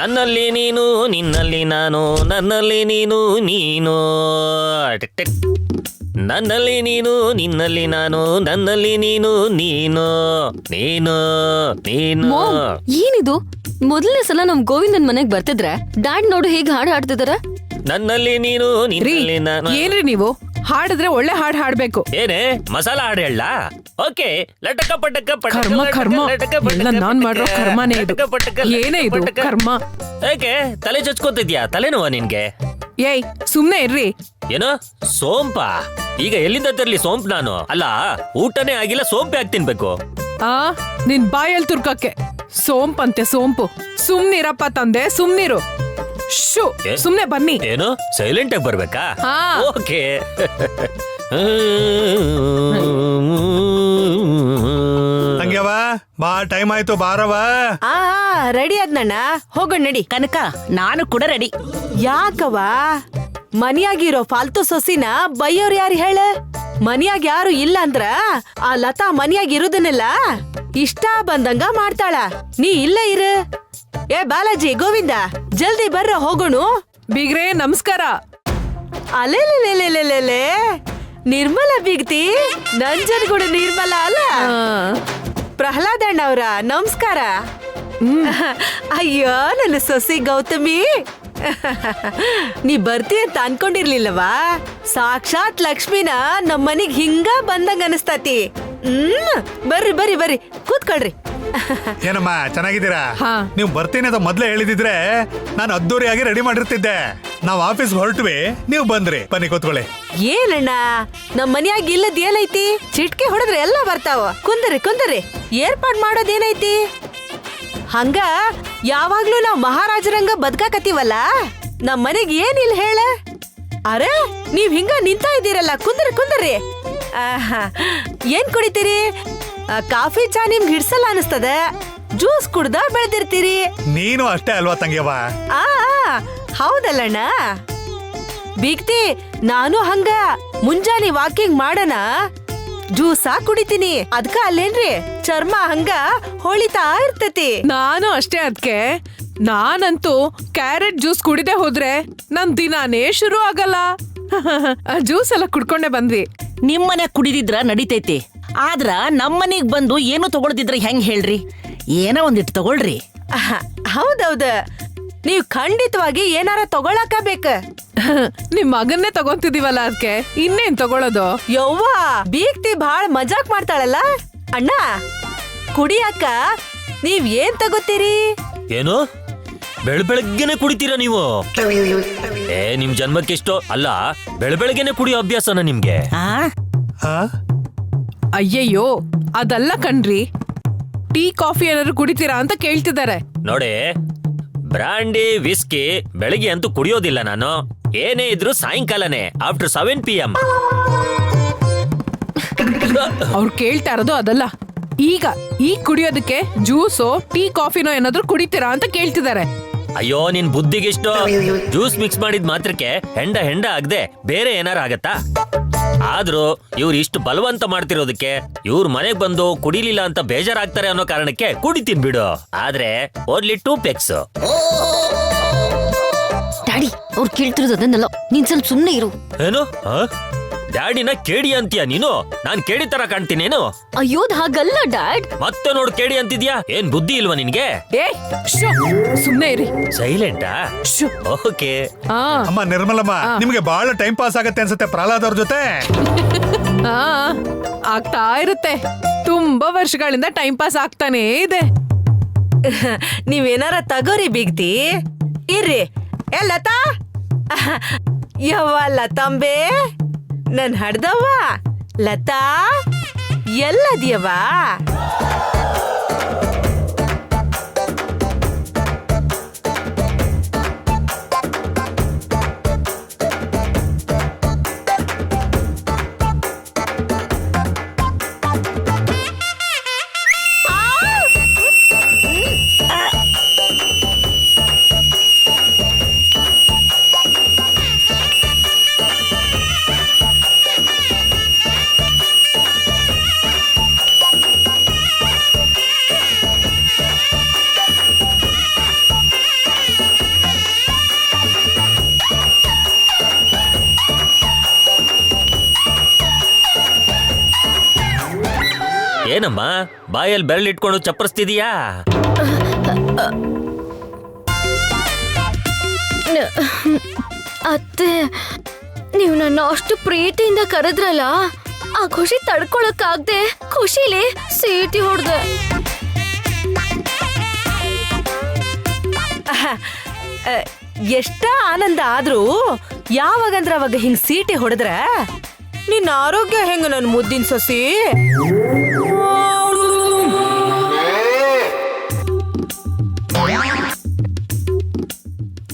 ನನ್ನಲ್ಲಿ ನೀನು ನಿನ್ನಲ್ಲಿ ನಾನು ನನ್ನಲ್ಲಿ ನೀನು ನೀನು ನನ್ನಲ್ಲಿ ನೀನು ನಿನ್ನಲ್ಲಿ ನಾನು ನನ್ನಲ್ಲಿ ನೀನು ನೀನು ನೀನು ನೀನು. ಏನಿದು? ಮೊದಲನೇ ಸಲ ನಮ್ ಗೋವಿಂದನ್ ಮನೆಗ್ ಬರ್ತಿದ್ರೆ ಡ್ಯಾಡ್ ನೋಡು ಹೇಗೆ ಹಾಡು ಹಾಡ್ತಿದಾರೆ. ನನ್ನಲ್ಲಿ ನೀನು ನಿನ್ನಲ್ಲಿ ನಾನು. ಏನ್ರಿ ನೀವು ಹಾಡಿದ್ರೆ ಒಳ್ಳೆ ಹಾಡು ಹಾಡ್ಬೇಕು. ಏನೇ ಮಸಾಲ ಹಾಡು ಹೇಳ? ಓಕೆ. ಲಟಕ ಪಟಕ ಪಟಕ ಕರ್ಮ ಕರ್ಮ ಎಲ್ಲ ನಾನ್ ಮಾಡ್ರೋ ಕರ್ಮನೇ ಇದು. ಏನೇ ಇದು ಕರ್ಮ? ಏಕೆ ತಲೆ ಚಚ್ಕೋತಿದ್ಯಾ? ತಲೆನೋವಾ ನಿನ್ಗೆ? ಏಯ್ ಸುಮ್ನೆ ಇರ್ರಿ. ಏನೋ ಸೋಂಪ? ಈಗ ಎಲ್ಲಿಂದ ತರ್ಲಿ ಸೋಂಪ್ ನಾನು? ಅಲ್ಲ ಊಟನೇ ಆಗಿಲ್ಲ ಸೋಂಪೆ ಹಾಕಿ ತಿನ್ಬೇಕು. ನಿನ್ ಬಾಯಲ್ಲಿ ತುರ್ಕಕ್ಕೆ ಸೋಂಪಂತೆ ಸೋಂಪು. ಸುಮ್ನಿರಪ್ಪ ತಂದೆ ಸುಮ್ನಿರು. ಶೂ ಸುಮ್ನೆ ಬನ್ನಿ. ಏನು ಸೈಲೆಂಟ್ ಆಗಿ ಬರ್ಬೇಕಾ? ಓಕೆ. ತಂಗ್ಯವ ಬಾ ಟೈಮ್ ಆಯ್ತು ಬಾರವ. ರೆಡಿ ಆದ್ನಣ್ಣ ಹೋಗೋಣ ನಡಿ. ಕನಕ ನಾನು ಕೂಡ ರೆಡಿ. ಯಾಕವ ಮನಿಯಾಗಿರೋ ಫಾಲ್ತು ಸೊಸಿನ ಬೈಯೋರ್ ಯಾರು ಹೇಳ? ಮನಿಯಾಗ ಯಾರು ಇಲ್ಲ ಅಂದ್ರ ಆ ಲತಾ ಮನಿಯಾಗ ಇರುದನ್ನೆಲ್ಲ ಇಷ್ಟ ಬಂದಂಗ ಮಾಡ್ತಾಳ. ನೀ ಇಲ್ಲೇ ಇರು. ಏ ಬಾಲಾಜಿ ಗೋವಿಂದ ಜಲ್ದಿ ಬರ್ರ ಹೋಗೋಣ. ಬೀಗ್ರೆ ನಮಸ್ಕಾರ. ಅಲೆಲೆಲೆಲೆಲೆಲೆ ನಿರ್ಮಲ ಬೀಗ್ತಿ ನಂಜನಗೂಡು ನಿರ್ಮಲ ಅಲ್ಲ? ಪ್ರಹ್ಲಾದಣ್ಣ ಅವ್ರ ನಮಸ್ಕಾರ. ಅಯ್ಯೋ ನನ್ನ ಸೊಸಿ ಗೌತಮಿ, ನೀ ಬರ್ತಿ ಅಂತ ಅನ್ಕೊಂಡಿರ್ಲಿಲ್ಲವಾ? ಸಾಕ್ಷಾತ್ ಲಕ್ಷ್ಮಿನ ನಮ್ಮನಿಗ್ ಹಿಂಗ ಬಂದಂಗ ಅನಸ್ತತಿ. ಬರ್ರಿ ಬರ್ರಿ ಬರ್ರಿ ಕೂತ್ಕೊಳ್ರಿ. ಏನಮ್ಮ ಚೆನ್ನಾಗಿದ್ದೀರಾ? ನೀವು ಬರ್ತೀನಿ ಅಂತ ಮೊದ್ಲೇ ಹೇಳಿದಿದ್ರೆ ನಾನು ಅದ್ದೂರಿಯಾಗಿ ರೆಡಿ ಮಾಡಿರ್ತಿದ್ದೆ. ನಾವ್ ಆಫೀಸ್ ಹೊರಟ್ವಿ, ನೀವು ಬಂದ್ರಿ. ಬನ್ನಿ ಕೂತ್ಕೊಳ್ಳಿ. ಏನಣ್ಣ ನಮ್ ಮನ್ಯಾಗ ಇಲ್ಲದ್ ಏನೈತಿ? ಚಿಟ್ಕೆ ಹೊಡೆದ್ರೆ ಎಲ್ಲ ಬರ್ತಾವ. ಕುಂದರಿ ಕುಂದರಿ. ಏರ್ಪಾಡ್ ಮಾಡೋದೇನೈತಿ? ಹಂಗ ಯಾವಾಗ್ಲೂ ನಾವ್ ಮಹಾರಾಜರಂಗ ಬದ್ಕಾಕತ್ತೀವಲ್ಲ, ನಮ್ ಮನೆಗ್ ಏನಿಲ್ಲ ಹೇಳ? ಅರೆ ನೀವ್ ಹಿಂಗ ನಿಂತ ಇದ್ದೀರಲ್ಲ, ಕುಂದರಿ ಕುಂದರಿ. ಏನ್ ಕುಡಿತೀರಿ? ಕಾಫಿ ಚಾ ನಿಮ್ಗೆ ಹಿಡ್ಸಲ್ಲ ಅನಿಸ್ತದ? ಜ್ಯೂಸ್ ಕುಡ್ದ ಬೆಳೆದಿರ್ತೀರಿ. ನೀನು ಅಷ್ಟೇ ಅಲ್ವಾ ತಂಗ್ಯವ? ಹೌದಲ್ಲಣ್ಣ. ಬೀಗ್ತಿ ನಾನು ಹಂಗ ಮುಂಜಾನೆ ವಾಕಿಂಗ್ ಮಾಡನ ಜ್ಯೂಸ ಕುಡಿತೀನಿ. ಅದ್ಕ ಅಲ್ಲೇನ್ರಿ ಚರ್ಮ ಹಂಗ ಹೊಳಿತಾ ಇರ್ತತಿ. ನಾನು ಅಷ್ಟೇ. ಅದ್ಕೆ ನಾನಂತೂ ಕ್ಯಾರೆಟ್ ಜ್ಯೂಸ್ ಕುಡಿದೆ ಹೋದ್ರೆ ನನ್ ದಿನಾನೇ ಶುರು ಆಗಲ್ಲ. ಜ್ಯೂಸ್ ಎಲ್ಲ ಕುಡ್ಕೊಂಡೆ ಬಂದ್ವಿ. ನಿಮ್ಮನೆ ಕುಡಿದಿದ್ರ ನಡಿತೈತಿ, ಆದ್ರ ನಮ್ಮನೆಗ್ ಬಂದು ಏನು ತಗೊಳ್ದಿದ್ರ ಹೆಂಗ್ ಹೇಳ್ರಿ? ಏನೋ ಒಂದಿಟ್ಟು ತಗೊಳ್ರಿ. ಹೌದೌದ, ನೀವ್ ಖಂಡಿತವಾಗಿ ಏನಾರ ತಗೊಳಕ ಬೇಕ. ನಿಮ್ ಮಗನ್ನೇ ತಗೊಂತಿದೀವಲ್ಲ, ಅದಕ್ಕೆ ಇನ್ನೇನ್ ತಗೊಳೋದು? ಯವ್ವ ಬೀಗ್ತಿ ಬಾಳ್ ಮಜಾಕ್ ಮಾಡ್ತಾಳಲ್ಲ. ಅಣ್ಣ ಕುಡಿಯಾಕ ನೀವ್ ಏನ್ ತಗೋತೀರಿ? ಏನು ಬೆಳಗ್ಗೆನೆ ಕುಡಿತೀರಾ ನೀವು? ನಿಮ್ ಜನ್ಮಕ್ಕೆ ಇಷ್ಟೋ ಅಲ್ಲ, ಬೆಳಗ್ಗೆನೆ ಕುಡಿಯೋ ಅಭ್ಯಾಸನ ನಿಮ್ಗೆ? ಅಯ್ಯಯ್ಯೋ ಅದಲ್ಲ ಕಣ್ರಿ, ಟೀ ಕಾಫಿ ಏನಾದ್ರು ಕುಡಿತೀರಾ ಅಂತ ಕೇಳ್ತಿದ್ದಾರೆ. ನೋಡಿ, ಬ್ರಾಂಡಿ ವಿಸ್ಕಿ ಬೆಳಗ್ಗೆ ಅಂತೂ ಕುಡಿಯೋದಿಲ್ಲ ನಾನು. ಏನೇ ಇದ್ರು ಸಾಯಂಕಾಲನೇ ಆಫ್ಟರ್ 7 PM. ಅವ್ರು ಕೇಳ್ತಾ ಇರೋದು ಅದಲ್ಲ. ಈಗ ಕುಡಿಯೋದಕ್ಕೆ ಜ್ಯೂಸೋ ಟೀ ಕಾಫಿನೋ ಏನಾದ್ರು ಕುಡಿತೀರಾ ಅಂತ ಕೇಳ್ತಿದ್ದಾರೆ. ಅಯ್ಯೋ ನಿನ್ ಬುದ್ಧಿಗಿಷ್ಟು ಜ್ಯೂಸ್ ಮಿಕ್ಸ್ ಮಾಡಿದ ಮಾತ್ರಕ್ಕೆ ಹೆಂಡ ಆಗದೆ ಬೇರೆ ಏನಾರ ಆಗತ್ತಾ? ಆದ್ರೂ ಇವ್ರು ಇಷ್ಟು ಬಲವಂತ ಮಾಡ್ತಿರೋದಕ್ಕೆ ಇವ್ರ ಮನೆಗ್ ಬಂದು ಕುಡಿಲಿಲ್ಲ ಅಂತ ಬೇಜಾರಾಗ್ತಾರೆ ಅನ್ನೋ ಕಾರಣಕ್ಕೆ ಕುಡಿತೀನಿ ಬಿಡು. ಆದ್ರೆ ಓನ್ಲಿ 2 ಪೆಗ್ಸ್. ಡ್ಯಾಡಿ ಅವ್ರು ಕೇಳ್ತಿರೋದು ಅದನ್ನಲ್ಲ, ನೀನ್ ಸ್ವಲ್ಪ ಸುಮ್ನೆ ಇರು. ಏನು ಡ್ಯಾಡಿನ ಕೇಡಿ ಅಂತೀಯ ನೀನು? ನಾನ್ ಕೇಡಿ ತರ ಕಾಣ್ತೀನೇನು? ಅಯ್ಯೋದ್ ಹಾಗಲ್ಲ ಡ್ಯಾಡ್. ಮತ್ತೆ ನೋಡು ಕೇಡಿ ಅಂತಿದ್ಯಾ? ಏನ್ ಬುದ್ಧಿ ಇಲ್ವಾ ನಿನ್ಗೆ? ಸುಮ್ನೆ ಇರಿ. ಸೈಲೆಂಟಾ? ಓಕೆ. ಅಮ್ಮ ನಿರ್ಮಲಮ್ಮ, ನಿಮ್ಗೆ ಬಹಳ ಟೈಮ್ ಪಾಸ್ ಆಗತ್ತೆ ಅನ್ಸುತ್ತೆ ಪ್ರಹ್ಲಾದ್ ಅವ್ರ ಜೊತೆ. ಆಗ್ತಾ ಇರುತ್ತೆ. ತುಂಬಾ ವರ್ಷಗಳಿಂದ ಟೈಮ್ ಪಾಸ್ ಆಗ್ತಾನೆ ಇದೆ. ನೀವೇನಾರ ತಗೋರಿ ಬೀಗ್ತಿ. ಇರ್ರಿ. ಏ ಲತಾ, ಯವ್ವ ಲತಾಂಬೆ ನನ್ ಹಡ್ದವ್ವ ಲತಾ ಎಲ್ಲದ್ಯವ್ವ? ಏನಮ್ಮ ಬಾಯಲ್ಲಿ ಬೆರಳಿಟ್ಕೊಂಡು ಚಪ್ಪರಿಸ್ತಿದೀಯಾ? ಅತ್ತೆ, ನೀವು ನನ್ನ ಅಷ್ಟು ಪ್ರೀತಿಯಿಂದ ಕರೆದ್ರಲ್ಲ, ಆ ಖುಷಿ ತಡ್ಕೊಳಕ್ಕಾಗ್ದೆ ಖುಷಿಲಿ ಸೀಟಿ ಹೊಡ್ದೆ. ಎಷ್ಟ ಆನಂದ ಆದ್ರೂ ಯಾವಾಗಂದ್ರ ಅವಾಗ ಹಿಂಗ್ ಸೀಟಿ ಹೊಡೆದ್ರ ನಿನ್ನ ಆರೋಗ್ಯ ಹೆಂಗ ನನ್ ಮುದ್ದಿನ ಸೊಸಿ?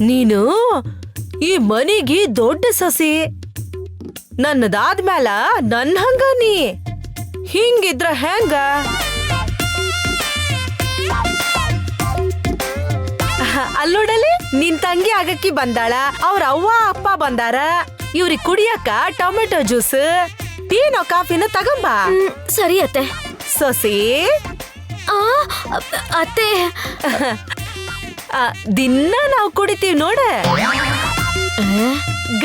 ನೀನು ಈ ಮನಿಗೆ ದೊಡ್ಡ ಸೊಸಿ, ನನ್ನದಾದ್ಮ್ಯಾಲ ನನ್ ಹಂಗ ನೀ ಹಿಂಗಿದ್ರ ಹೆಂಗ? ಅಲ್ಲೋಡಲಿ ನಿನ್ ತಂಗಿ ಆಗಕ್ಕಿ ಬಂದಾಳ, ಅವ್ರ ಅವ್ವ ಅಪ್ಪ ಬಂದಾರ, ಇವ್ರಿಗೆ ಕುಡಿಯಕ್ಕ ಟೊಮೆಟೊ ಜ್ಯೂಸ್ ಟೀನೋ ಕಾಫಿನ ತಗೊಂಬ. ಸರಿ ಅತ್ತೆ. ಸೊಸಿ ಆ, ಅತ್ತೆ, ದಿನ ನಾವು ಕುಡಿತೀವಿ ನೋಡ,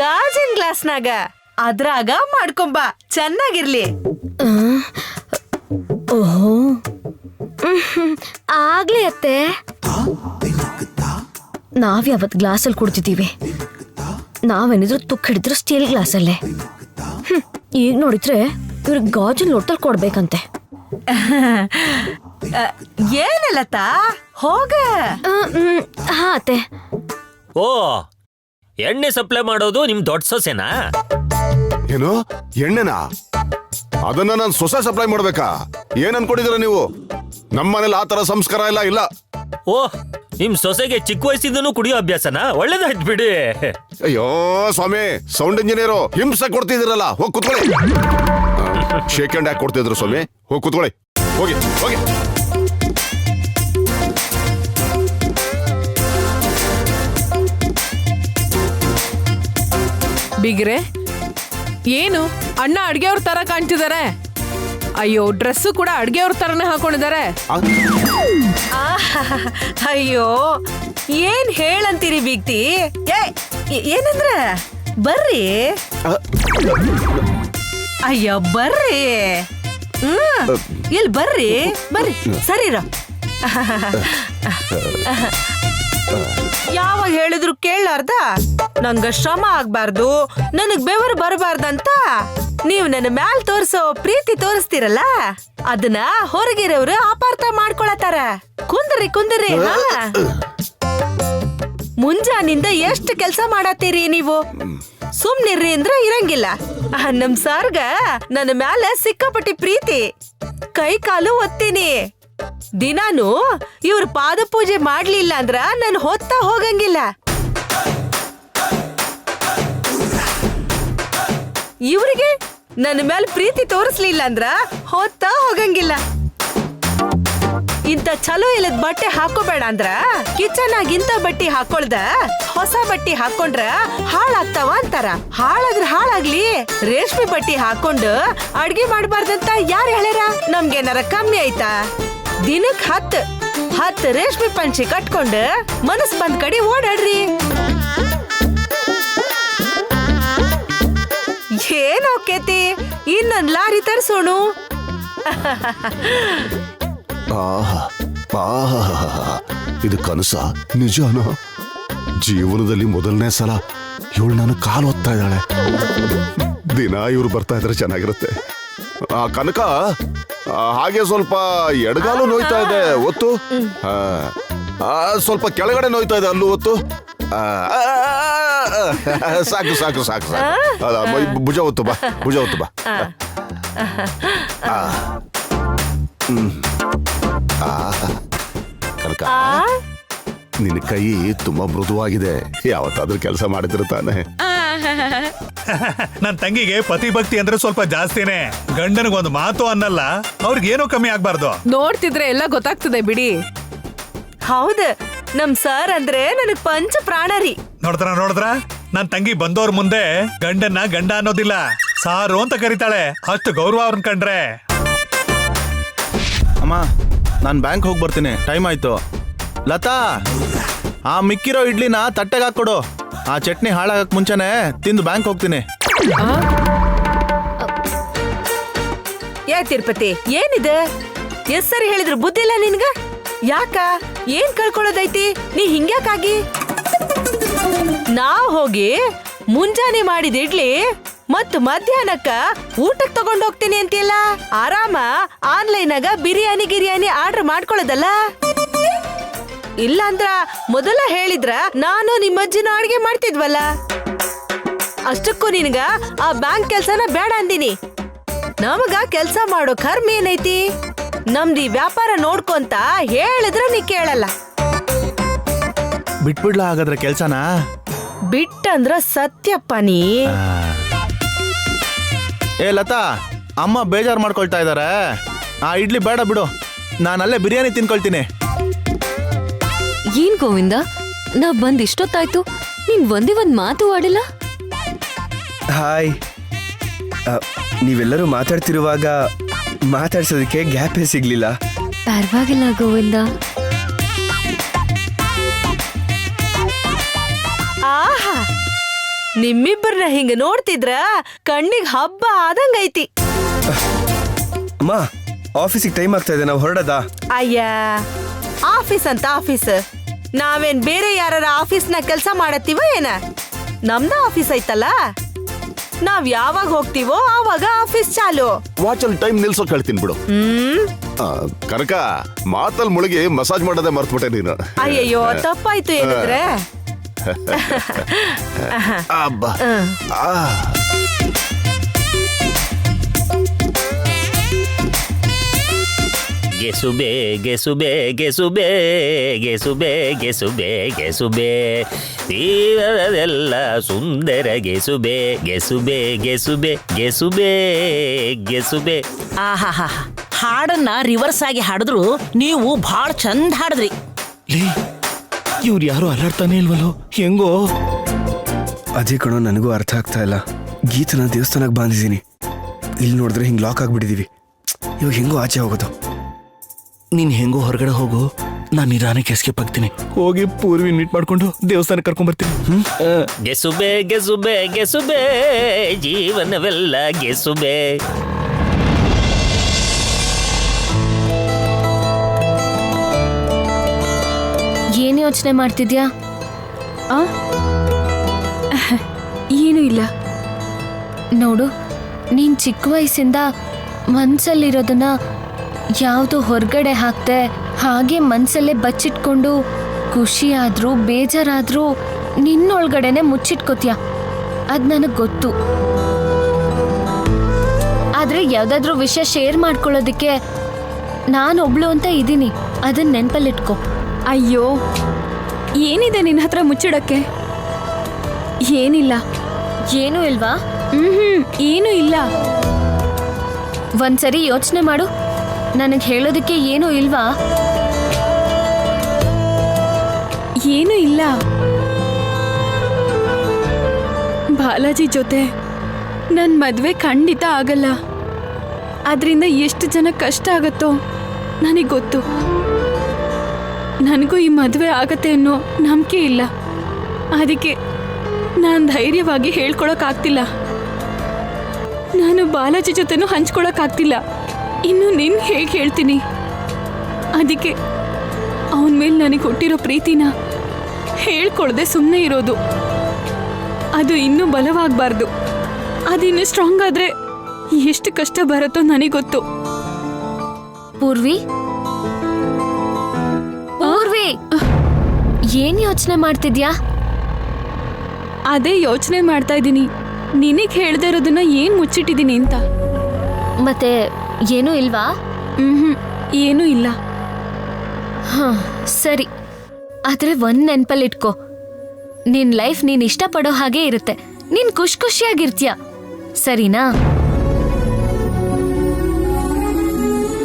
ಗಾಜಿನ ಗ್ಲಾಸ್ನಾಗ ಅದ್ರಾಗ ಮಾಡ್ಕೊಂಬ, ಚೆನ್ನಾಗಿರ್ಲಿ. ಓಹೋ, ಆಗ್ಲಿ ಅತ್ತೆ. ನಾವ್ಯಾವತ್ ಗ್ಲಾಸಲ್ಲಿ ಕುಡ್ತಿದ್ದೀವಿ, ನಾವೇನಿದ್ರು ತುಕ್ಕ ಹಿಡಿದ್ರು ಸ್ಟೀಲ್ ಗ್ಲಾಸಲ್ಲೇ. ಈಗ ನೋಡಿದ್ರೆ ಇವ್ರಿಗೆ ಗಾಜಿನ ಲೋಟಲ್ ಕೊಡ್ಬೇಕಂತೆ. ಏನಲ್ಲತ್ತ ಹೋಗ. ಹಾ ಅತ್ತೆ. ಓ, ಎಣ್ಣೆ ಸಪ್ಲೈ ಮಾಡೋದು ನಿಮ್ ದೊಡ್ಡ ಸೊಸೆನಾ? ಏನು ಎಣ್ಣೆನಾ? ಅದನ್ನ ನಾನು ಸೊಸೆ ಸಪ್ಲೈ ಮಾಡ್ಬೇಕಾ? ಏನ್ ಅನ್ಕೊಂಡಿದ್ದೀರ ನೀವು? ನಮ್ಮನೇಲಿ ಆ ತರ ಸಂಸ್ಕಾರ ಇಲ್ಲ. ಇಲ್ಲ. ಓಹ್, ನಿಮ್ ಸೊಸೆಗೆ ಚಿಕ್ಕ ವಯಸ್ಸಿಂದನೂ ಕುಡಿಯೋ ಅಭ್ಯಾಸನಾ? ಒಳ್ಳೇದಾಯ್ತು ಬಿಡಿ. ಅಯ್ಯೋ ಸ್ವಾಮಿ, ಸೌಂಡ್ ಇಂಜಿನಿಯರು ಹಿಂಸೆ ಕೊಡ್ತಿದ್ದೀರಲ್ಲ, ಹೋಗಿ ಕುತ್ಕೊಳ್ಳಿ. ಶೇಕ್ ಹ್ಯಾಂಡ್ ಯಾಕೆ ಕೊಡ್ತಿದ್ರು ಸ್ವಾಮಿ? ಹೋಗಿ ಕುತ್ಕೊಳ್ಳಿ, ಹೋಗಿ ಹೋಗಿ. ಬಿಗ್ರೆ, ಏನು ಅಣ್ಣ ಅಡ್ಗೆಯವ್ರ ತರ ಕಾಣ್ತಿದಾರೆ? ಅಯ್ಯೋ, ಡ್ರೆಸ್ಸು ಕೂಡ ಅಡ್ಗೆಯವ್ರ ತರನೇ ಹಾಕೊಂಡಿದ್ದಾರೆ. ಅಯ್ಯೋ, ಏನ್ ಹೇಳಂತೀರಿ ಬೀಗ್ತಿ? ಏನಂದ್ರ ಬರ್ರಿ. ಅಯ್ಯೋ ಬರ್ರಿ, ಇಲ್ಲಿ ಬರ್ರಿ ಬರ್ರಿ. ಸರಿರ, ಯಾವಾಗ ಹೇಳಿದ್ರು ಕೇಳಾರ್ದ? ನಂಗ ಶ್ರಮ ಆಗ್ಬಾರ್ದು, ನನಗ್ ಬೆವರು ಬರಬಾರ್ದಂತ ನೀವ್ ನನ್ನ ಮ್ಯಾಲ್ ತೋರ್ಸೋ ಪ್ರೀತಿ ತೋರಿಸ್ತಿರಲ್ಲ, ಅದನ್ನ ಹೊರಗಿರೋರು ಅಪಾರ್ಥ ಮಾಡ್ಕೊಳತಾರ. ಕುಂದ್ರಿ ಕುಂದ್ರಿ. ಮುಂಜಾನಿಂದ ಎಷ್ಟು ಕೆಲ್ಸ ಮಾಡತ್ತೀರಿ ನೀವು? ಸುಮ್ನಿರ್ರಿ ಅಂದ್ರ ಇರಂಗಿಲ್ಲ. ನಮ್ ಸಾರ್ಗ ನನ್ನ ಮ್ಯಾಲ ಸಿಕ್ಕಾಪಟ್ಟಿ ಪ್ರೀತಿ, ಕೈ ಕಾಲು ಒತ್ತೀನಿ. ದಿನಾನು ಇವ್ರ ಪಾದ ಪೂಜೆ ಮಾಡ್ಲಿಲ್ಲ ಅಂದ್ರ ನಾನು ಹೊತ್ತ ಹೋಗಂಗಿಲ್ಲ. ಇವ್ರಿಗೆ ನನ್ನ ಮೇಲೆ ಪ್ರೀತಿ ತೋರಿಸ್ಲಿಲ್ಲ ಅಂದ್ರ ಹೊತ್ತ ಹೋಗಂಗಿಲ್ಲ. ಇಂತ ಚಲೋ ಇಲ್ಲದ ಬಟ್ಟೆ ಹಾಕೋಬೇಡ ಅಂದ್ರ ಕಿಚನ್ ಆಗ ಇಂತ ಬಟ್ಟೆ ಹಾಕೊಳ್ದ ಹೊಸ ಬಟ್ಟೆ ಹಾಕೊಂಡ್ರ ಹಾಳಾಗ್ತಾವ ಅಂತಾರ. ಹಾಳಾದ್ರ ಹಾಳಾಗ್ಲಿ, ರೇಷ್ಮೆ ಬಟ್ಟೆ ಹಾಕೊಂಡು ಅಡ್ಗೆ ಮಾಡ್ಬಾರ್ದಂತ ಯಾರು ಹೇಳ್ಯಾರ? ನಮ್ಗೇನಾರ ಕಮ್ಮಿ ಆಯ್ತಾ? ದಿನಕ್ 10 ರೇಷ್ಮೆ ಪಂಚಿ ಕಟ್ಕೊಂಡು ಮನಸ್ ಬಂದ್ ಕಡೆ ಓಡಾಡ್ರಿ. ಏನೋ ಕೇತಿ, ಇನ್ನೊಂದ್ ಲಾರಿ ತರ್ಸೋಣು. ಇದು ಕನಸ ನಿಜಾನ? ಜೀವನದಲ್ಲಿ ಮೊದಲನೇ ಸಲ ಇವಳು ನಾನು ಕಾಲು ಒತ್ತಾ ಇದ್ದಾಳೆ. ದಿನ ಇವ್ರು ಬರ್ತಾ ಇದ್ರೆ ಚೆನ್ನಾಗಿರುತ್ತೆ. ಕನಕ, ಹಾಗೆ ಸ್ವಲ್ಪ ಎಡಗಾಲು ನೋಯ್ತಾ ಇದೆ, ಒತ್ತು. ಸ್ವಲ್ಪ ಕೆಳಗಡೆ ನೋಯ್ತಾ ಇದೆ, ಅಲ್ಲೂ ಒತ್ತು. ಸಾಕು ಸಾಕು ಸಾಕು ಸಾಕು. ಭುಜ ಒತ್ತು ಬಾ, ಭುಜ ಒತ್ತು ಬಾ. ಕನಕ, ನಿನ್ನ ಕೈ ತುಂಬಾ ಮೃದುವಾಗಿದೆ. ಯಾವತ್ತಾದ್ರೂ ಕೆಲಸ ಮಾಡಿದ್ರೆ ತಾನೆ? ನನ್ ತಂಗಿಗೆ ಪತಿ ಭಕ್ತಿ ಅಂದ್ರೆ ಸ್ವಲ್ಪ ಜಾಸ್ತಿನೇ. ಗಂಡನಿಗೊಂದು ಮಾತು ಅನ್ನಲ್ಲ, ಅವ್ರಿಗೇನೋ ಕಮ್ಮಿ ಆಗ್ಬಾರ್ದು. ನೋಡ್ತಿದ್ರೆ ಎಲ್ಲ ಗೊತ್ತಾಗ್ತದೆ ಬಿಡಿ. ಹೌದ್, ನಮ್ ಸರ್ ಅಂದ್ರೆ ನನಗ್ ಪಂಚ ಪ್ರಾಣ ರೀ. ನೋಡಿದ್ರ ನನ್ ತಂಗಿ ಬಂದವ್ರ ಮುಂದೆ ಗಂಡನ್ನ ಗಂಡ ಅನ್ನೋದಿಲ್ಲ, ಸಾರು ಅಂತ ಕರೀತಾಳೆ. ಅಷ್ಟು ಗೌರವ ಅವ್ರನ್ನ ಕಂಡ್ರೆ. ಅಮ್ಮ, ನಾನು ಬ್ಯಾಂಕ್ ಹೋಗಿ ಬರ್ತೀನಿ, ಟೈಮ್ ಆಯ್ತು. ಲತಾ, ಆ ಮಿಕ್ಕಿರೋ ಇಡ್ಲಿನ ತಟ್ಟೆಗೆ ಹಾಕೊಡು. ಆ ಚಟ್ನಿ ಹಾಳಾಗಕ್ ಮುಂಚೆನೆ ತಿಂದು ಬ್ಯಾಂಕ್ ಹೋಗ್ತೀನಿ. ತಿರುಪತಿ, ಏನಿದೆ? ಎಸ್ ಸರಿ ಹೇಳಿದ್ರು ಬುದ್ಧಿ ಇಲ್ಲ ನಿನ್ಗ? ಯಾಕ ಏನ್ ಕಳ್ಕೊಳ್ಳೋದೈತಿ? ನೀ ಹಿಂಗ್ಯಾಕಾಗಿ? ನಾವ್ ಹೋಗಿ ಮುಂಜಾನೆ ಮಾಡಿದ ಇಡ್ಲಿ ಮತ್ ಮಧ್ಯಾಹ್ನಕ್ಕ ಊಟಕ್ ತಗೊಂಡ್ ಹೋಗ್ತೀನಿ ಅಂತಿಲ್ಲ. ಆರಾಮ ಆನ್ಲೈನಾಗ ಬಿರಿಯಾನಿ ಆರ್ಡರ್ ಮಾಡ್ಕೊಳ್ಳೋದಲ್ಲ. ಇಲ್ಲ ಅಂದ್ರ ಮೊದಲ ಹೇಳಿದ್ರ ನಾನು ನಿಮ್ಮಜ್ಜಿನ ಅಡ್ಗೆ ಮಾಡ್ತಿದ್ವಲ್ಲ. ಅಷ್ಟಕ್ಕೂ ನಿನ್ಗ ಆ ಬ್ಯಾಂಕ್ ಕೆಲ್ಸನ ಬೇಡ ಅಂದಿನಿ. ನಮಗ ಕೆಲ್ಸ ಮಾಡೋ ಕರ್ಮ ಏನೈತಿ? ನಮ್ದಿ ವ್ಯಾಪಾರ ನೋಡ್ಕೊಂತ ಹೇಳಿದ್ರ ನೀ ಕೇಳಲ್ಲ. ಬಿಟ್ಬಿಡ್ಲಾ ಹಾಗಾದ್ರೆ ಕೆಲ್ಸನ? ಬಿಟ್ಟಂದ್ರ ಸತ್ಯಪ್ಪ ನೀ. ಏ ಲತಾ, ಅಮ್ಮ ಬೇಜಾರು ಮಾಡ್ಕೊಳ್ತಾ ಇದಾರೆ. ಆ ಇಡ್ಲಿ ಬೇಡ ಬಿಡು, ನಾನಲ್ಲೇ ಬಿರಿಯಾನಿ ತಿನ್ಕೊಳ್ತೀನಿ. ಏನ್ ಗೋವಿಂದ, ನಾ ಬಂದ್ ಇಷ್ಟೊತ್ತಾಯ್ತು, ನೀನ್ ಒಂದ್ ಮಾತು ಆಡಿಲ್ಲ. ಹಾಯ್. ನೀವೆಲ್ಲರೂ ಮಾತಾಡ್ತಿರುವಾಗ ಮಾತಾಡ್ಸೋದಕ್ಕೆ ಗ್ಯಾಪೇ ಸಿಗ್ಲಿಲ್ಲ. ಪರವಾಗಿಲ್ಲ ಗೋವಿಂದ. ಆಹಾ, ನಿಮ್ಮಿಬ್ಬರನ್ನ ಹಿಂಗ ನೋಡ್ತಿದ್ರ ಕಣ್ಣಿಗೆ ಹಬ್ಬ ಆದಂಗೈತಿ. ಅಮ್ಮ, ಆಫೀಸಿಗೆ ಟೈಮ್ ಆಗ್ತಾ ಇದೆ, ನಾವು ಹೊರಡದ? ಅಯ್ಯ, ಆಫೀಸ್ ಅಂತ ಆಫೀಸ್. ನಾವೇನ್ ಬೇರೆ ಯಾರ ಆಫೀಸ್ನ ಕೆಲ್ಸ ಮಾಡತ್ತೀವ ಏನ? ನಮ್ದ ಆಫೀಸ್ ಐತಲ್ಲ, ನಾವ್ ಯಾವಾಗ ಹೋಗ್ತೀವೋ ಆವಾಗ ಆಫೀಸ್ ಚಾಲು. ವಾಚಲ್ಲಿ ಟೈಮ್ ನಿಲ್ಸೋ ಹೇಳ್ತೀನಿ ಬಿಡು. ಕನಕ, ಮಾತಲ್ಲಿ ಮುಳುಗಿ ಮಸಾಜ್ ಮಾಡೋದೇ ಮರ್ತ್ಬಿಟ್ಟೆ ನೀನು. ಅಯ್ಯಯ್ಯೋ, ತಪ್ಪಾಯ್ತು ಏನಿದ್ರೆ. ಅಬ್ಬಾ. ಗೆಸುಬೆ ಗೆಸುಬೆ ಗೆಸುಬೆ ಗೆಸುಬೆ ಗೆಸುಬೆ ಗೆಸುಬೆ ತೀರದೆಲ್ಲ ಸುಂದರ ಗೆಸುಬೆ ಗೆಸುಬೆ ಗೆಸುಬೆ ಗೆಸುಬೆ ಗೆಸುಬೆ. ಆಹಾಹಾ, ಹಾಡನ್ನ ರಿವರ್ಸ್ ಆಗಿ ಹಾಡಿದ್ರು ನೀವು ಬಹಳ ಚಂದ ಹಾಡಿದ್ರಿ. ಇವ್ರು ಯಾರು ಅಲ್ಲಾಡ್ತಾನೆ ಇಲ್ವಲ್ಲೋ, ಹೆಂಗೋ? ಅದೇ ಕಣೋ, ನನಗೂ ಅರ್ಥ ಆಗ್ತಾ ಇಲ್ಲ. ಗೀತನ ದೇವಸ್ಥಾನಕ್ಕೆ ಬಾಂಧಿದ್ದೀನಿ, ಇಲ್ಲಿ ನೋಡಿದ್ರೆ ಹಿಂಗೆ ಲಾಕ್ ಆಗ್ಬಿಟ್ಟಿದೀವಿ. ಇವಾಗ ಹೆಂಗೋ ಆಚೆ ಹೋಗೋದು? ನೀನ್ ಹೆಂಗೋ ಹೊರಗಡೆ ಹೋಗು, ನಾನು ನಿಧಾನಕ್ಕೆ ಎಸ್ಕೇಪ್ ಆಗ್ತೀನಿ. ಹೋಗಿ ಪೂರ್ವಿ ಮೀಟ್ ಮಾಡ್ಕೊಂಡು ದೇವಸ್ಥಾನಕ್ಕೆ ಕರ್ಕೊಂಡ್ ಬರ್ತೀನಿ. ಗೆಸುಬೆ ಗೆಸುಬೆ ಗೆಸುಬೆ ಜೀವನವೆಲ್ಲ ಗೆಸುಬೆ. ಏನ್ ಯೋಚನೆ ಮಾಡ್ತಿದ್ಯಾ? ಏನು ಇಲ್ಲ ನೋಡು, ನೀನ್ ಚಿಕ್ಕ ವಯಸ್ಸಿಂದ ಮನ್ಸಲ್ಲಿರೋದನ್ನ ಯಾವುದು ಹೊರಗಡೆ ಹಾಕ್ತೆ ಹಾಗೆ ಮನ್ಸಲ್ಲೇ ಬಚ್ಚಿಟ್ಕೊಂಡು ಖುಷಿ ಆದ್ರೂ ಬೇಜಾರಾದ್ರೂ ನಿನ್ನೊಳಗಡೆನೆ ಮುಚ್ಚಿಟ್ಕೋತೀಯ. ಅದ್ ನನಗ್ ಗೊತ್ತು. ಆದ್ರೆ ಯಾವ್ದಾದ್ರೂ ವಿಷಯ ಶೇರ್ ಮಾಡ್ಕೊಳ್ಳೋದಿಕ್ಕೆ ನಾನೊಬ್ಳು ಅಂತ ಇದ್ದೀನಿ, ಅದನ್ನ ನೆನ್ಪಲ್ಲಿಟ್ಕೋ. ಅಯ್ಯೋ, ಏನಿದೆ ನಿನ್ನ ಹತ್ರ ಮುಚ್ಚಿಡಕ್ಕೆ? ಏನಿಲ್ಲ. ಏನೂ ಇಲ್ವಾ? ಏನೂ ಇಲ್ಲ. ಒಂದ್ಸರಿ ಯೋಚನೆ ಮಾಡು, ನನಗೆ ಹೇಳೋದಕ್ಕೆ ಏನೂ ಇಲ್ವಾ? ಏನೂ ಇಲ್ಲ. ಬಾಲಾಜಿ ಜೊತೆ ನನ್ನ ಮದುವೆ ಖಂಡಿತ ಆಗಲ್ಲ. ಅದರಿಂದ ಎಷ್ಟು ಜನ ಕಷ್ಟ ಆಗತ್ತೋ ನನಗೆ ಗೊತ್ತು. ನನಗೂ ಈ ಮದುವೆ ಆಗತ್ತೆ ಅನ್ನೋ ನಂಬಿಕೆ ಇಲ್ಲ. ಅದಕ್ಕೆ ನಾನು ಧೈರ್ಯವಾಗಿ ಹೇಳ್ಕೊಳಕ್ಕಾಗ್ತಿಲ್ಲ. ನಾನು ಬಾಲಾಜಿ ಜೊತೆನೂ ಹಂಚ್ಕೊಳಕ್ಕಾಗ್ತಿಲ್ಲ. ಇನ್ನು ನಿನ್ ಹೇಗೆ ಹೇಳ್ತೀನಿ? ಅದಕ್ಕೆ ಅವನ ಮೇಲೆ ನನಗೆ ಹುಟ್ಟಿರೋ ಪ್ರೀತಿನ ಹೇಳ್ಕೊಳ್ದೆ ಸುಮ್ಮನೆ ಇರೋದು. ಅದು ಇನ್ನೂ ಬಲವಾಗಬಾರ್ದು. ಅದಿನ್ನೂ ಸ್ಟ್ರಾಂಗ್ ಆದ್ರೆ ಎಷ್ಟು ಕಷ್ಟ ಬರುತ್ತೋ ನನಗೆ ಗೊತ್ತು. ಪೂರ್ವಿ, ಪೂರ್ವಿ, ಏನ್ ಯೋಚನೆ ಮಾಡ್ತಿದ್ಯಾ? ಅದೇ ಯೋಚನೆ ಮಾಡ್ತಾ ಇದ್ದೀನಿ, ನಿನಗೆ ಹೇಳ್ದೆ ಇರೋದನ್ನ ಏನ್ ಮುಚ್ಚಿಟ್ಟಿದ್ದೀನಿ ಅಂತ. ಮತ್ತೆ ಏನೂ ಇಲ್ವಾ? ಏನೂ ಇಲ್ಲ. ಸರಿ, ಆದ್ರೆ ಒಂದ್ ನೆನ್ಪಲ್ಲಿಟ್ಕೋ, ನಿನ್ ಲೈಫ್ ನೀನ್ ಇಷ್ಟಪಡೋ ಹಾಗೆ ಇರುತ್ತೆ. ನೀನ್ ಖುಷಿಯಾಗಿರ್ತೀಯ, ಸರಿನಾ?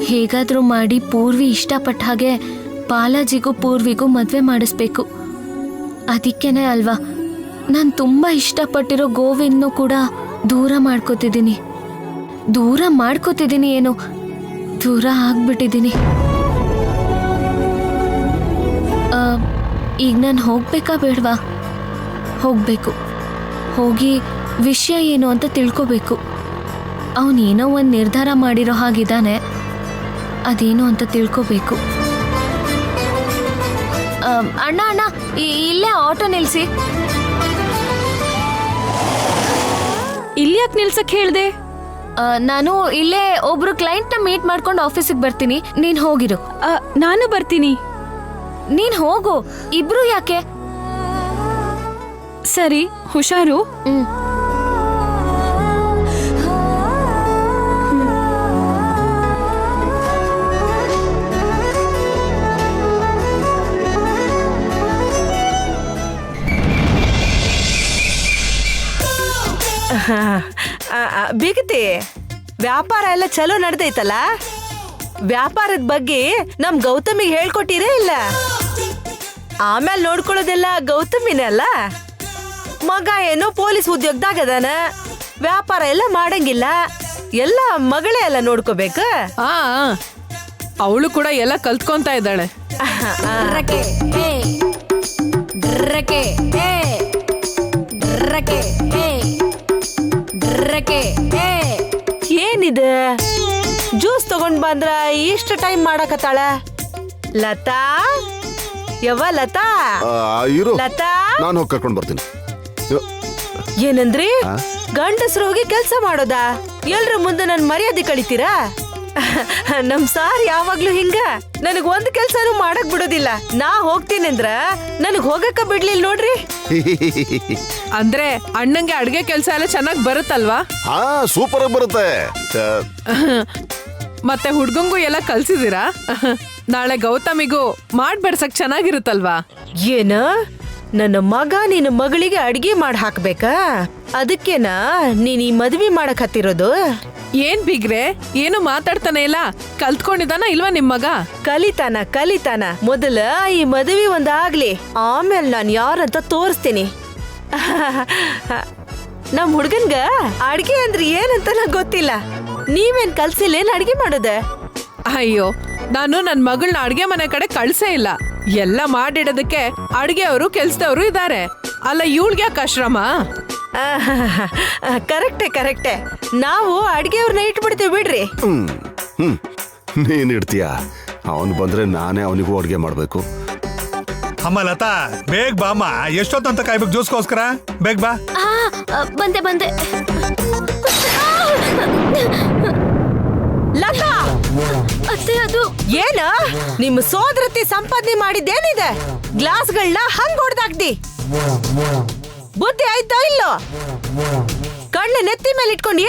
ಹೇಗಾದ್ರೂ ಮಾಡಿ ಪೂರ್ವಿ ಇಷ್ಟಪಟ್ಟ ಹಾಗೆ ಬಾಲಾಜಿಗೂ ಪೂರ್ವಿಗೂ ಮದ್ವೆ ಮಾಡಿಸ್ಬೇಕು. ಅದಕ್ಕೇನೆ ಅಲ್ವಾ ನಾನು ತುಂಬಾ ಇಷ್ಟಪಟ್ಟಿರೋ ಗೋವಿಂದ್ನು ಕೂಡ ದೂರ ಮಾಡ್ಕೋತಿದ್ದೀನಿ. ಏನು, ದೂರ ಆಗ್ಬಿಟ್ಟಿದ್ದೀನಿ. ಈಗ ನಾನು ಹೋಗ್ಬೇಕಾ ಬೇಡವಾ? ಹೋಗ್ಬೇಕು. ಹೋಗಿ ವಿಷಯ ಏನು ಅಂತ ತಿಳ್ಕೋಬೇಕು. ಅವನೇನೋ ಒಂದು ನಿರ್ಧಾರ ಮಾಡಿರೋ ಹಾಗಿದ್ದಾನೆ, ಅದೇನು ಅಂತ ತಿಳ್ಕೋಬೇಕು. ಅಣ್ಣ ಅಣ್ಣ ಇಲ್ಲೇ ಆಟೋ ನಿಲ್ಸಿ. ಇಲ್ಲಿ ಯಾಕೆ ನಿಲ್ಸಕ್ ಹೇಳ್ದೆ? ನಾನು ಇಲ್ಲೇ ಒಬ್ರು ಕ್ಲೈಂಟ್ ನ ಮೀಟ್ ಮಾಡ್ಕೊಂಡು ಆಫೀಸಿಗೆ ಬರ್ತೀನಿ, ನೀನ್ ಹೋಗಿರು. ನಾನು ಬರ್ತೀನಿ. ನೀನ್ ಹೋಗು, ಇಬ್ರು ಯಾಕೆ? ಸರಿ, ಹುಷಾರು. ಬಿಗತಿ, ವ್ಯಾಪಾರ ಎಲ್ಲ ಚಲೋ ನಡೆದೈತಲ್ಲ? ವ್ಯಾಪಾರದ ಬಗ್ಗೆ ನಮ್ ಗೌತಮಿಗೆ ಹೇಳ್ಕೊಟ್ಟಿರೇ ಇಲ್ಲ? ಆಮೇಲೆ ನೋಡ್ಕೊಳ್ಳೋದೆಲ್ಲ ಗೌತಮಿನೇ ಅಲ್ಲ? ಮಗ ಏನೋ ಪೊಲೀಸ್ ಉದ್ಯೋಗದಾಗದಾನ, ವ್ಯಾಪಾರ ಎಲ್ಲ ಮಾಡಂಗಿಲ್ಲ, ಎಲ್ಲ ಮಗಳೇ ಎಲ್ಲ ನೋಡ್ಕೋಬೇಕು. ಅವಳು ಕೂಡ ಎಲ್ಲ ಕಲ್ತ್ಕೊಂತ ಇದ್ದಾಳೆ. ಏನಿದೆ ಜ್ಯೂಸ್ ತಗೊಂಡ್ ಬಂದ್ರ ಇಷ್ಟ ಟೈಮ್ ಮಾಡಕತ್ತಾಳ? ಲತಾ, ಯವ್ವ ಲತಾ, ಇರು, ಲತಾ, ನಾನು ಹೋಗಿ ಕರ್ಕೊಂಡು ಬರ್ತೀನಿ. ಏನಂದ್ರಿ? ಗಂಡಸ್ರು ಹೋಗಿ ಕೆಲ್ಸ ಮಾಡೋದಾ? ಎಲ್ರ ಮುಂದೆ ನನ್ ಮರ್ಯಾದೆ ಕಳಿತೀರಾ? ನಮ್ ಸಾರ್ ಯಾವಾಗ್ಲೂ ಹಿಂಗ, ನನಗ್ ಒಂದ್ ಕೆಲ್ಸನೂ ಮಾಡಕ್ ಬಿಡೋದಿಲ್ಲ. ನಾ ಹೋಗ್ತೀನಿ ಅಂದ್ರ ನನಗ್ ಹೋಗಕ್ಕ ಬಿಡ್ಲಿಲ್ಲ ನೋಡ್ರಿ. ಅಂದ್ರೆ ಅಣ್ಣಂಗೆ ಅಡ್ಗೆ ಕೆಲ್ಸ ಎಲ್ಲ ಚೆನ್ನಾಗ್ ಬರುತ್ತಲ್ವಾ? ಹಾ, ಸೂಪರ್ ಆಗಿ ಬರುತ್ತೆ. ಮತ್ತೆ ಹುಡ್ಗಂಗೂ ಎಲ್ಲ ಕಲ್ಸಿದೀರಾ? ನಾಳೆ ಗೌತಮಿಗೂ ಮಾಡ್ಬಡ್ಸಕ್ ಚೆನ್ನಾಗಿರುತ್ತಲ್ವಾ? ಏನ ನನ್ನ ಮಗ ನಿನ್ನ ಮಗಳಿಗೆ ಅಡ್ಗೆ ಮಾಡಿ ಹಾಕ್ಬೇಕಾ? ಅದಕ್ಕೇನಾ ನೀನ್ ಈ ಮದ್ವಿ ಮಾಡಕ್ ಹತ್ತಿರೋದು? ಏನ್ ಬಿಗ್ರೆ, ಏನು ಮಾತಾಡ್ತಾನೆ ಇಲ್ಲ? ಕಲ್ತ್ಕೊಂಡಿದಾನ ಇಲ್ವಾ ನಿಮ್ ಮಗ? ಕಲಿತಾನ. ಮೊದಲ ಈ ಮದುವೆ ಒಂದಾಗ್ಲಿ, ಆಮೇಲೆ ನಾನ್ ಯಾರಂತ ತೋರಿಸ್ತೀನಿ. ನಮ್ ಹುಡ್ಗನ್ಗ ಅಡ್ಗೆ ಅಂದ್ರೆ ಏನಂತ ನಂಗ್ ಗೊತ್ತಿಲ್ಲ. ನೀವೇನ್ ಕಲ್ಸಿಲ್ಲೇನ್ ಅಡ್ಗೆ ಮಾಡೋದ? ಅಯ್ಯೋ, ನಾನು ನನ್ ಮಗಳನ್ನ ಅಡ್ಗೆ ಮನೆ ಕಡೆ ಕಳ್ಸೇ ಇಲ್ಲ. ಎಲ್ಲ ಮಾಡಿಡೋದಕ್ಕೆ ಅಡ್ಗೆಯವರು ಕೆಲ್ಸದವರು ಇದ್ದಾರೆ. ಅಲ್ಲ, ಇವಳ್ಗೆ ಯಾಕೆ ಆಶ್ರಮ? ಕರೆಕ್ಟೆ. ನಾವು ಅಡ್ಗೆಯವ್ರನ್ನ ಇಟ್ಬಿಡ್ತೀವಿ ಬಿಡ್ರಿ. ನೀನ್ ಇಡ್ತೀಯ? ಅವನು ಬಂದ್ರೆ ನಾನೇ ಅವನಿಗೂ ಅಡ್ಗೆ ಮಾಡ್ಬೇಕು. ಅಮ್ಮ ಲತಾ, ಬೇಗ ಬಾ ಅಮ್ಮ. ಎಷ್ಟೊತ್ತಂತ ಕಾಯ್ಬೇಕು ಜ್ಯೂಸ್ಗೋಸ್ಕರ? ಬೇಗ ಬಾ. ಬಂದೆ. ಲತಾ, ಅತ್ತೆ, ಅದು ಏನ ನಿಮ್ಮ ಸೋದರತಿ ಸಂಪಾದನೆ ಮಾಡಿದ್ದೇನಿದೆ? ಗ್ಲಾಸ್ಗಳನ್ನ ಹಂಗ್ ಹೊಡ್ದಾಕ್ದಿ. ಬುದ್ಧಿ ಆಯ್ತಾ ಇಲ್ಲೋ? ಕಣ್ಣು ನೆತ್ತಿ ಮೇಲೆ ಇಟ್ಕೊಂಡು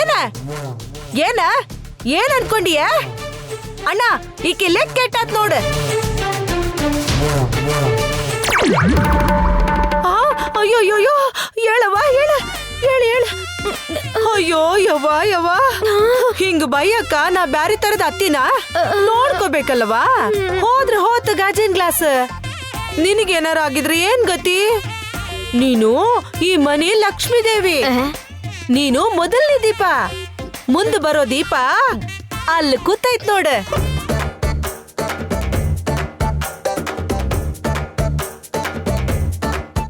ಏನ ಅನ್ಕೊಂಡಿಯ? ಅಣ್ಣ, ಈಕೆ ಲೆಕ್ಕ ಕೆಟ್ಟಾತ್ ನೋಡು. ಅಯ್ಯೋಯ್ಯೋ, ಹೇಳವ, ಹೇಳ. ಅಯ್ಯೋ ಯವ್ವ, ಹಿಂಗ ಬೈಯಕ್ಕ ನಾ ಬ್ಯಾರಿ ತರದ ಅತ್ತಿನ ನೋಡ್ಕೋಬೇಕಲ್ವಾ? ಹೋದ್ರೆ ಹೋತ ಗಾಜಿನ ಗ್ಲಾಸ್. ನಿನಗೇನಾರ ಆಗಿದ್ರೆ ಏನ್ ಗತಿ? ನೀನು ಈ ಮನೆ ಲಕ್ಷ್ಮೀ ದೇವಿ. ನೀನು ಮೊದಲನೇ ದೀಪ. ಮುಂದೆ ಬರೋ ದೀಪ ಅಲ್ಲಿ ಕೂತೈತ್ ನೋಡು.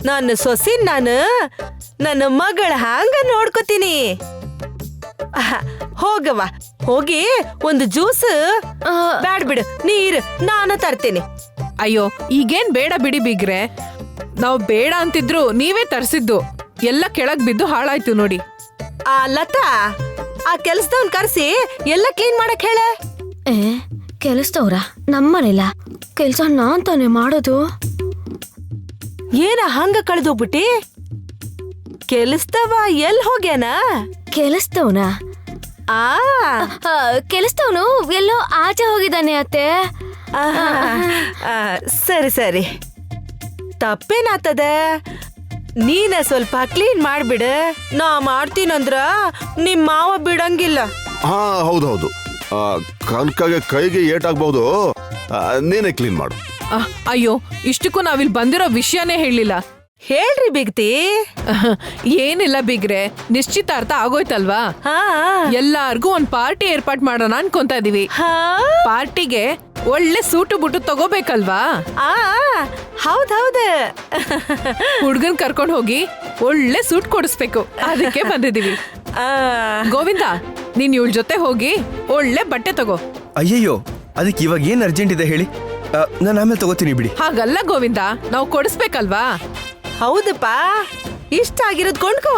ನನ್ನ ಸೊಸಿನ್ ನನ್ನ ಮಗಳ ಹಂಗ ನೋಡ್ಕೋತೀನಿ. ಹೋಗವ್ವ, ಹೋಗಿ ಒಂದು ಜ್ಯೂಸ್. ಬ್ಯಾಡ್ ಬಿಡು, ನೀರು ನಾನು ತರ್ತೀನಿ. ಅಯ್ಯೋ, ಈಗೇನ್ ಬೇಡ ಬಿಡಿ ಬಿಗ್ರೆ. ನಾವ್ ಬೇಡ ಅಂತಿದ್ರು ನೀವೇ ತರ್ಸಿದ್ದು. ಎಲ್ಲ ಕೆಳಗ್ ಬಿದ್ದು ಹಾಳಾಯ್ತು ನೋಡಿ. ಲತಾ, ಆ ಕೆಲ್ಸದವ್ನ್ ಕರ್ಸಿ ಎಲ್ಲ ಕ್ಲೀನ್ ಮಾಡಕ್ ಹೇಳ. ಕೆಲಸದವ್ರ? ನಮ್ಮನೆಲ್ಲ ಕೆಲ್ಸ ನಾನ್ ತಾನೇ ಮಾಡೋದು. ಏನ ಹಂಗ ಕಳೆದೋಗ್ಬಿಟ್ಟಿ? ಕೆಲಸದವ ಎಲ್ ಹೋಗ್ಯಾನ? ಕೆಲಸದವನ? ಕೆಲಸದವನು ಎಲ್ಲೋ ಆಚೆ ಹೋಗಿದ್ದಾನೆ ಅತ್ತೆ. ಸರಿ, ತಪ್ಪೇನಾತದ? ನೀನ ಸ್ವಲ್ಪ ಕ್ಲೀನ್ ಮಾಡ್ಬಿಡ. ನಾ ಮಾಡ್ತೀನಂದ್ರ ನಿಮ್ ಮಾವ ಬಿಡಂಗಿಲ್ಲ. ಹಾ, ಹೌದು. ಕನಕಗೆ ಕೈಗೆ ಏಟಾಗ್ಬಹುದು. ನೀನೇ ಕ್ಲೀನ್ ಮಾಡು. ಅಯ್ಯೋ, ಇಷ್ಟಕ್ಕೂ ನಾವಿಲ್ ಬಂದಿರೋ ವಿಷಯನೇ ಹೇಳಿಲ್ಲ. ಹೇಳ್ರಿ ಬಿಗ್ತಿ. ಏನಿಲ್ಲ ಬಿಗ್ರೆ, ನಿಶ್ಚಿತಾರ್ಥ ಆಗೋಯ್ತಲ್ವಾ? ಎಲ್ಲಾರ್ಗೂ ಒಂದ್ ಪಾರ್ಟಿ ಏರ್ಪಾಟ್ ಮಾಡೋಣ ಅನ್ಕೊಂತ ಇದೀವಿ. ಪಾರ್ಟಿಗೆ ಒಳ್ಳೆ ಸೂಟು ಬುಟ್ಟು ತಗೋಬೇಕಲ್ವಾ? ಹೌದೌದು. ಹುಡ್ಗನ್ ಕರ್ಕೊಂಡ್ ಹೋಗಿ ಒಳ್ಳೆ ಸೂಟ್ ಕೊಡಿಸ್ಬೇಕು, ಅದಕ್ಕೆ ಬಂದಿದೀವಿ. ಗೋವಿಂದ, ನೀನ್ ಇವಳ ಜೊತೆ ಹೋಗಿ ಒಳ್ಳೆ ಬಟ್ಟೆ ತಗೋ. ಅಯ್ಯಯ್ಯೋ, ಅದಕ್ಕೆ ಇವಾಗ ಏನು ಅರ್ಜೆಂಟ್ ಇದೆ ಹೇಳಿ, ನಾನು ಆಮೇಲೆ ತಗೋತೀನಿ ಬಿಡಿ. ಹಾಗಲ್ಲ ಗೋವಿಂದ, ನಾವು ಕೊಡಿಸ್ಬೇಕಲ್ವಾ? ಹೌದಪ್ಪ, ಇಷ್ಟ ಆಗಿರೋದ್ ಕೊಂಡ್ಕೋ.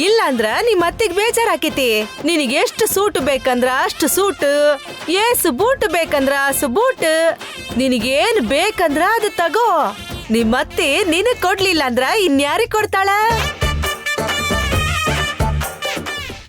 ಇಲ್ಲ ಅಂದ್ರ ನಿಮ್ ಅತ್ತಿಗ್ ಬೇಜಾರಾಕೈತಿ. ನಿನಗೆ ಎಷ್ಟು ಸೂಟ್ ಬೇಕಂದ್ರ ಅಷ್ಟು ಸೂಟ್, ಏಸು ಬೂಟ್ ಬೇಕಂದ್ರ ಅಷ್ಟು ಬೂಟ್, ನಿನಗೇನ್ ಬೇಕಂದ್ರ ಅದು ತಗೋ. ನಿಮ್ಮತ್ತಿ ನಿನಗ್ ಕೊಡ್ಲಿಲ್ಲ ಅಂದ್ರ ಇನ್ಯಾರಿಗ್ ಕೊಡ್ತಾಳ?